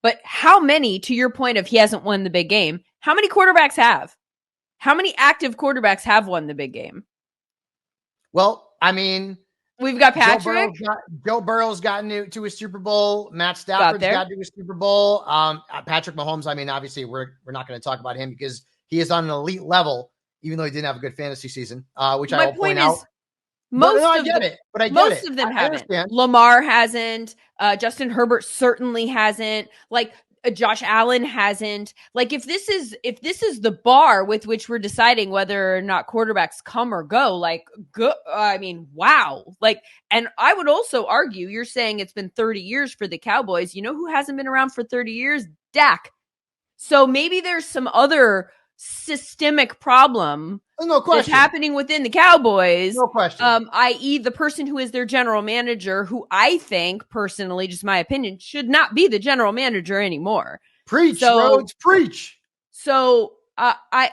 But how many, to your point of he hasn't won the big game, how many quarterbacks have? How many active quarterbacks have won the big game? Well, I mean, we've got Patrick. Joe Burrow's gotten to a Super Bowl. Matt Stafford's gotten to a Super Bowl. Patrick Mahomes, I mean, obviously we're not going to talk about him because he is on an elite level, even though he didn't have a good fantasy season, which I will point out. I get it. Most of them haven't. Lamar hasn't. Justin Herbert certainly hasn't. Like Josh Allen hasn't. Like if this is the bar with which we're deciding whether or not quarterbacks come or go, like I mean, wow. Like, and I would also argue, you're saying it's been 30 years for the Cowboys. You know who hasn't been around for 30 years? Dak. So maybe there's some other systemic problem that's happening within the Cowboys. No question. I.e. the person who is their general manager, who I think personally, just my opinion, should not be the general manager anymore. Preach, Rhodes, preach. So I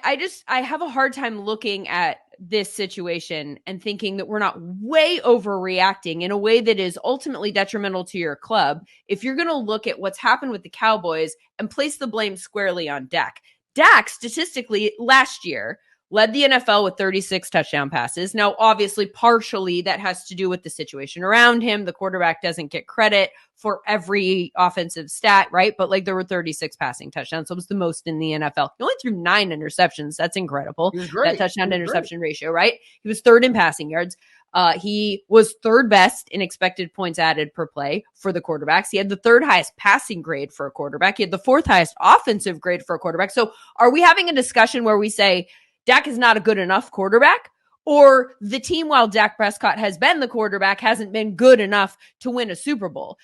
have a hard time looking at this situation and thinking that we're not way overreacting in a way that is ultimately detrimental to your club. If you're going to look at what's happened with the Cowboys and place the blame squarely on Dak. Dak, statistically, last year, led the NFL with 36 touchdown passes. Now, obviously, partially that has to do with the situation around him. The quarterback doesn't get credit for every offensive stat, right? But like there were 36 passing touchdowns. So it was the most in the NFL. He only threw 9 interceptions. That's incredible. That touchdown to interception ratio, right? He was third in passing yards. He was third best in expected points added per play for the quarterbacks. He had the third highest passing grade for a quarterback. He had the fourth highest offensive grade for a quarterback. So are we having a discussion where we say Dak is not a good enough quarterback, or the team, while Dak Prescott has been the quarterback, hasn't been good enough to win a Super Bowl?